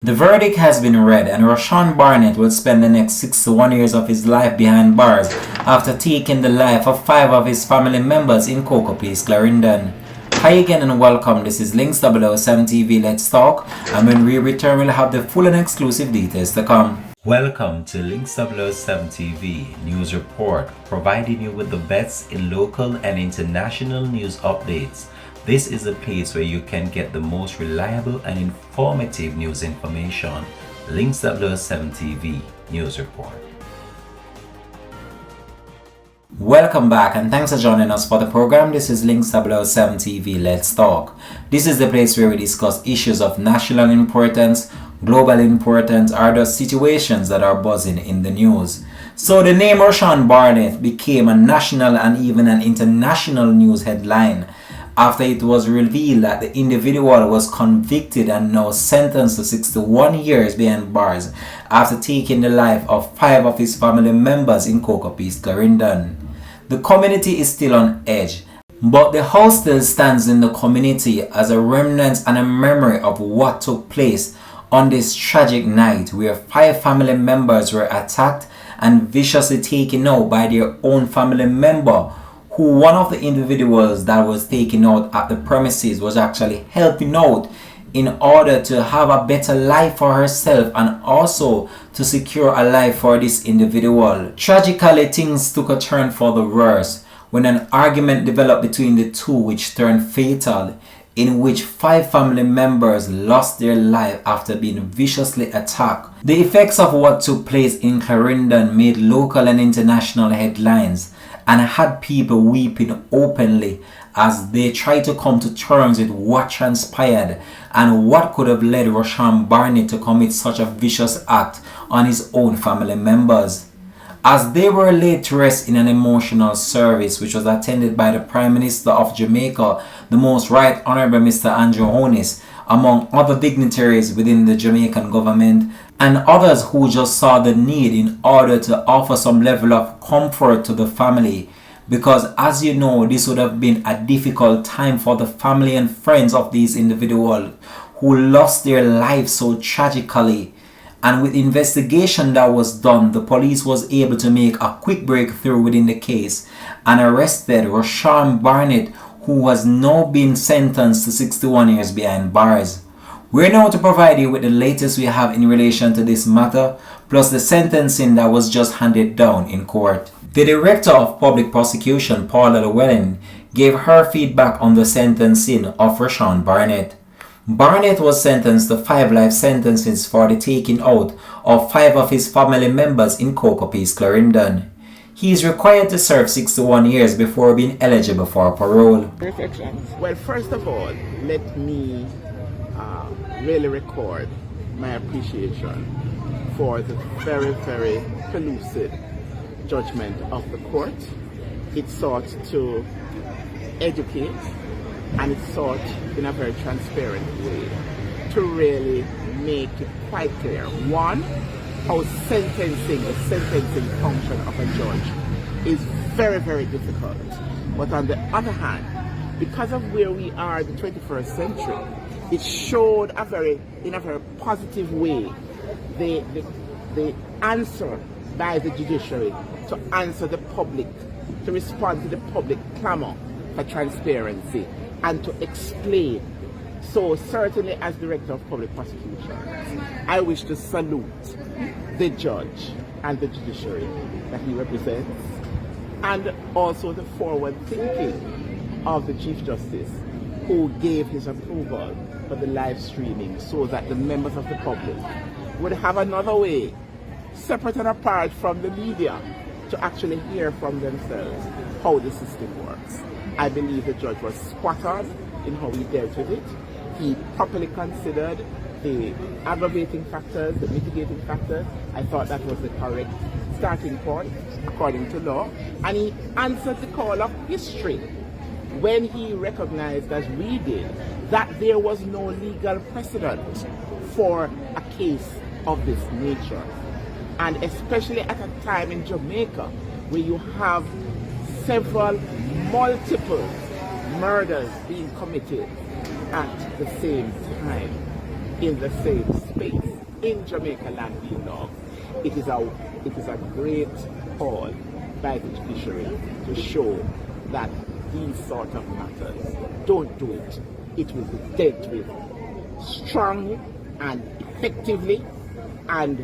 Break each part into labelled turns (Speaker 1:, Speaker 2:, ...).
Speaker 1: The verdict has been read, and Rushane Barnett will spend the next 61 years of his life behind bars after taking the life of 5 of his family members in Cocoa Place, Clarendon. Hi again and welcome. This is Links 007 TV. Let's talk, and when we return, we'll have the full and exclusive details to come. Welcome to Links 007 TV News Report, providing you with the best in local and international news updates. This is a place where you can get the most reliable and informative news information. Links 007 TV News Report. Welcome back and thanks for joining us for the program. This is Links 007 TV. Let's talk. This is the place where we discuss issues of national importance, global importance, or the situations that are buzzing in the news. So the name Rushane Barnett became a national and even an international news headline after it was revealed that the individual was convicted and now sentenced to 61 years behind bars after taking the life of 5 of his family members in Cocoa Place, Clarendon. The community is still on edge, but the house still stands in the community as a remnant and a memory of what took place on this tragic night where 5 family members were attacked and viciously taken out by their own family member, who one of the individuals that was taken out at the premises was actually helping out in order to have a better life for herself and also to secure a life for this individual. Tragically, things took a turn for the worse when an argument developed between the two, which turned fatal, in which 5 family members lost their life after being viciously attacked. The effects of what took place in Clarendon made local and international headlines and had people weeping openly as they tried to come to terms with what transpired and what could have led Rushane Barnett to commit such a vicious act on his own family members. As they were laid to rest in an emotional service which was attended by the Prime Minister of Jamaica, the Most Right Honourable Mr. Andrew Holness, among other dignitaries within the Jamaican government, and others who just saw the need in order to offer some level of comfort to the family, because as you know, this would have been a difficult time for the family and friends of these individuals who lost their lives so tragically. And with the investigation that was done, the police was able to make a quick breakthrough within the case and arrested Rushane Barnett, who has now been sentenced to 61 years behind bars. We're now to provide you with the latest we have in relation to this matter, plus the sentencing that was just handed down in court. The Director of Public Prosecution, Paula Llewellyn, gave her feedback on the sentencing of Rushane Barnett. Barnett was sentenced to 5 life sentences for the taking out of 5 of his family members in Cocoa Place, Clarendon. He is required to serve 61 years before being eligible for parole.
Speaker 2: Reflections. Well, first of all, let me really record my appreciation for the very, very pellucid judgment of the court. It sought to educate, and it sought in a very transparent way to really make it quite clear, one, how the sentencing function of a judge is very, very difficult. But on the other hand, because of where we are in the 21st century, it showed in a very positive way the answer by the judiciary to answer the public, to respond to the public clamor for transparency and to explain. So certainly as Director of Public Prosecution, I wish to salute the judge and the judiciary that he represents, and also the forward thinking of the Chief Justice, who gave his approval for the live streaming so that the members of the public would have another way, separate and apart from the media, to actually hear from themselves how the system works. I believe the judge was spot on in how he dealt with it. He properly considered the aggravating factors, the mitigating factors. I thought that was the correct starting point according to law. And he answered the call of history when he recognized, as we did, that there was no legal precedent for a case of this nature. And especially at a time in Jamaica where you have multiple murders being committed at the same time in the same space. in Jamaica land being logged, it is a great call by the judiciary to show that these sort of matters, don't do it. It will be dealt with strongly and effectively and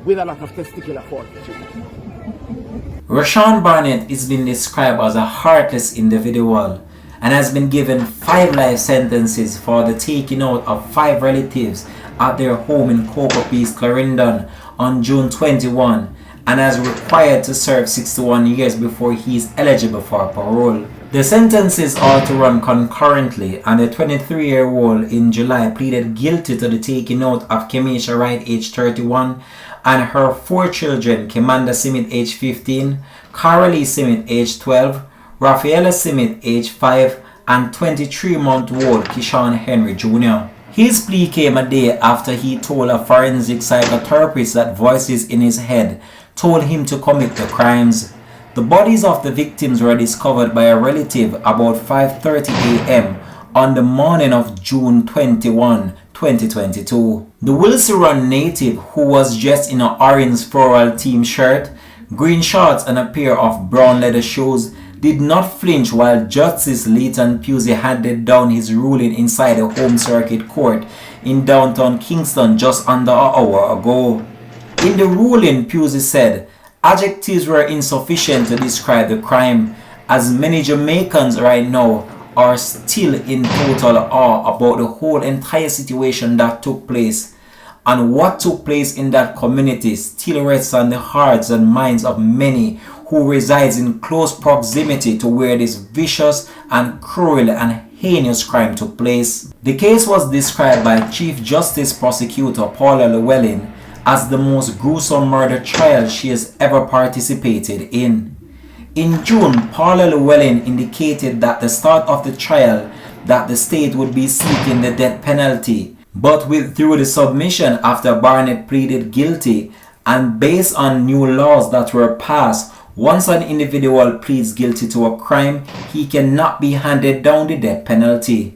Speaker 2: with a lot of testicular fortitude.
Speaker 1: Rushane Barnett is being described as a heartless individual and has been given 5 life sentences for the taking out of 5 relatives at their home in Cocoa Peace, Clarendon on June 21 and is required to serve 61 years before he is eligible for parole. The sentences are to run concurrently, and the 23-year-old in July pleaded guilty to the taking out of Kemisha Wright, age 31, and her 4 children, Kimanda Simit, age 15, Carolee Simit, age 12, Rafaela Simit, age 5, and 23-month-old Kishan Henry Jr. His plea came a day after he told a forensic psychotherapist that voices in his head told him to commit the crimes. The bodies of the victims were discovered by a relative about 5:30 a.m. on the morning of June 21, 2022. The Wilson Run native, who was dressed in an orange floral team shirt, green shorts and a pair of brown leather shoes, did not flinch while Justice Leighton Pusey handed down his ruling inside the Home Circuit Court in downtown Kingston just under an hour ago. In the ruling, Pusey said, adjectives were insufficient to describe the crime, as many Jamaicans right now are still in total awe about the whole entire situation that took place, and what took place in that community still rests on the hearts and minds of many who resides in close proximity to where this vicious and cruel and heinous crime took place. The case was described by Chief Justice Prosecutor Paula Llewellyn as the most gruesome murder trial she has ever participated in. In June, Paula Llewellyn indicated at the start of the trial that the state would be seeking the death penalty, but withdrew the submission after Barnett pleaded guilty, and based on new laws that were passed, once an individual pleads guilty to a crime, he cannot be handed down the death penalty.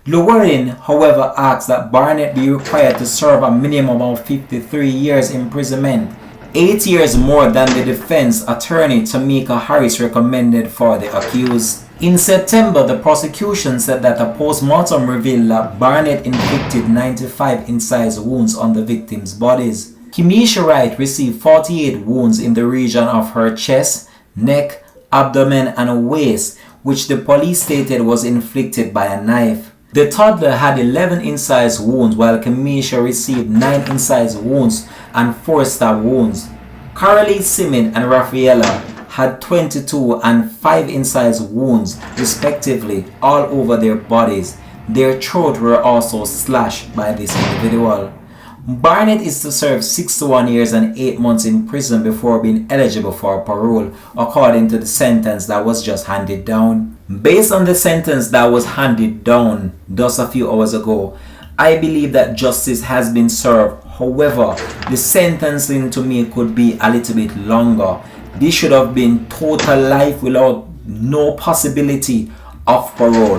Speaker 1: Llewellyn, however, asked that Barnett be required to serve a minimum of 53 years imprisonment, 8 years more than the defense attorney Tamika Harris recommended for the accused. In September, the prosecution said that a post-mortem revealed that Barnett inflicted 95 incised wounds on the victims' bodies. Kemisha Wright received 48 wounds in the region of her chest, neck, abdomen, and waist, which the police stated was inflicted by a knife. The toddler had 11 incised wounds, while Kemisha received 9 incised wounds and 4 stab wounds. Carolee Simit and Rafaela had 22 and 5 incised wounds, respectively, all over their bodies. Their throats were also slashed by this individual. Barnett is to serve 61 years and 8 months in prison before being eligible for parole, according to the sentence that was just handed down. Based on the sentence that was handed down just a few hours ago, I believe that justice has been served. However, the sentencing to me could be a little bit longer. This should have been total life without no possibility of parole.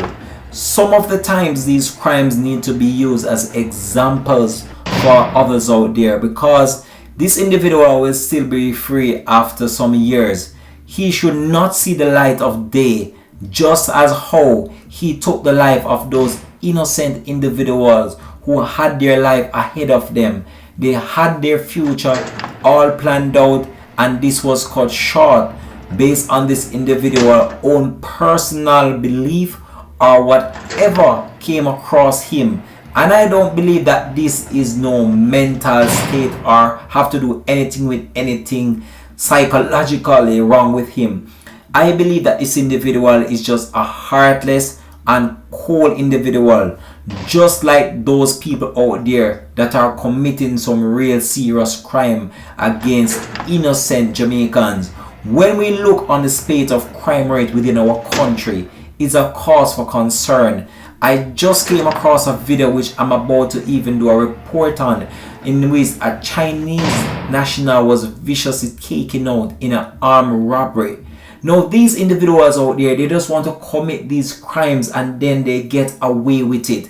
Speaker 1: Some of the times these crimes need to be used as examples for others out there, because this individual will still be free after some years. He should not see the light of day, just as how he took the life of those innocent individuals who had their life ahead of them. They had their future all planned out, and this was cut short based on this individual's own personal belief or whatever came across him. And I don't believe that this is no mental state or have to do anything with anything psychologically wrong with him. I believe that this individual is just a heartless and cold individual, just like those people out there that are committing some real serious crime against innocent Jamaicans. When we look on the spate of crime rate within our country, it's a cause for concern. I just came across a video which I'm about to even do a report on, in which a Chinese national was viciously taken out in an armed robbery. Now these individuals out there, they just want to commit these crimes and then they get away with it.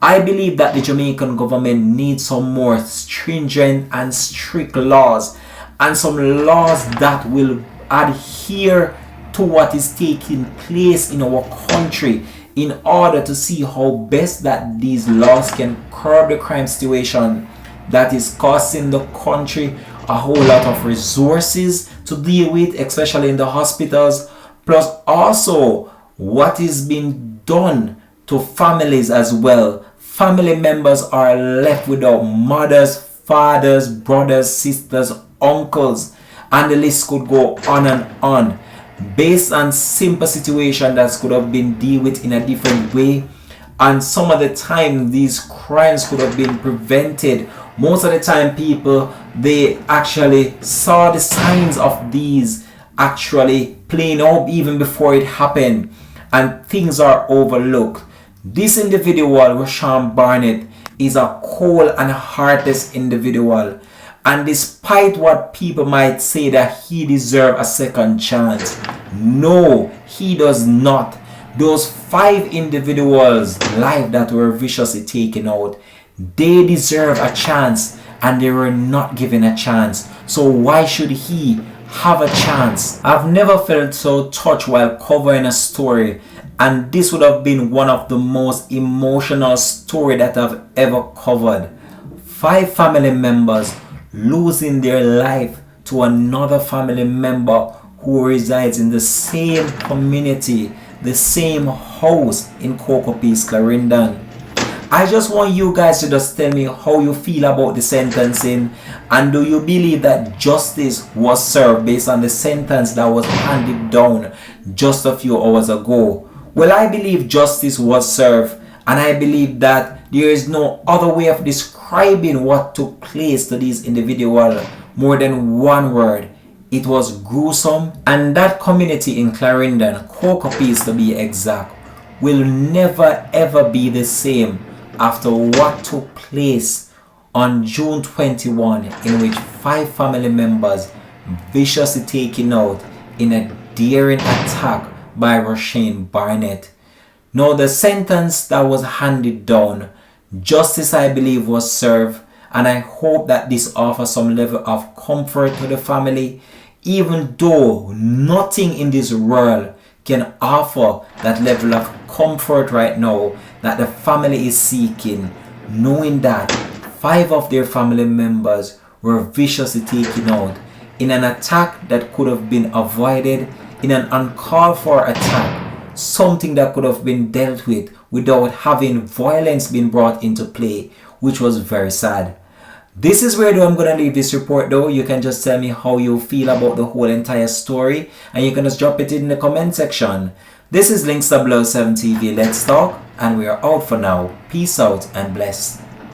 Speaker 1: I believe that the Jamaican government needs some more stringent and strict laws, and some laws that will adhere to what is taking place in our country, in order to see how best that these laws can curb the crime situation that is costing the country a whole lot of resources to deal with, especially in the hospitals, plus also what is being done to families as well. Family members are left without mothers, fathers, brothers, sisters, uncles, and the list could go on and on, based on simple situation that could have been dealt with in a different way. And some of the time these crimes could have been prevented. Most of the time people, they actually saw the signs of these actually playing out even before it happened, and things are overlooked. This individual, Rushane Barnett, is a cold and heartless individual, and despite what people might say that he deserves a second chance, no, he does not. Those 5 individuals' lives that were viciously taken out, they deserve a chance, and they were not given a chance. So why should he have a chance? I've never felt so touched while covering a story, and this would have been one of the most emotional stories that I've ever covered. 5 family members losing their life to another family member who resides in the same community, the same house in Cocoa Peace, Clarendon. I just want you guys to just tell me how you feel about the sentencing, and do you believe that justice was served based on the sentence that was handed down just a few hours ago? Well, I believe justice was served, and I believe that there is no other way of describing what took place to these individuals more than one word. It was gruesome, and that community in Clarendon, Cocoa Peace to be exact, will never ever be the same after what took place on June 21, in which 5 family members viciously taken out in a daring attack by Rushane Barnett. Now, the sentence that was handed down, justice I believe was served, and I hope that this offers some level of comfort to the family, even though nothing in this world can offer that level of comfort right now that the family is seeking, knowing that 5 of their family members were viciously taken out in an attack that could have been avoided, in an uncalled for attack, something that could have been dealt with without having violence being brought into play, which was very sad. This is where I'm going to leave this report though. You can just tell me how you feel about the whole entire story, and you can just drop it in the comment section. This is Links 007 TV. Let's talk, and we are out for now. Peace out and bless.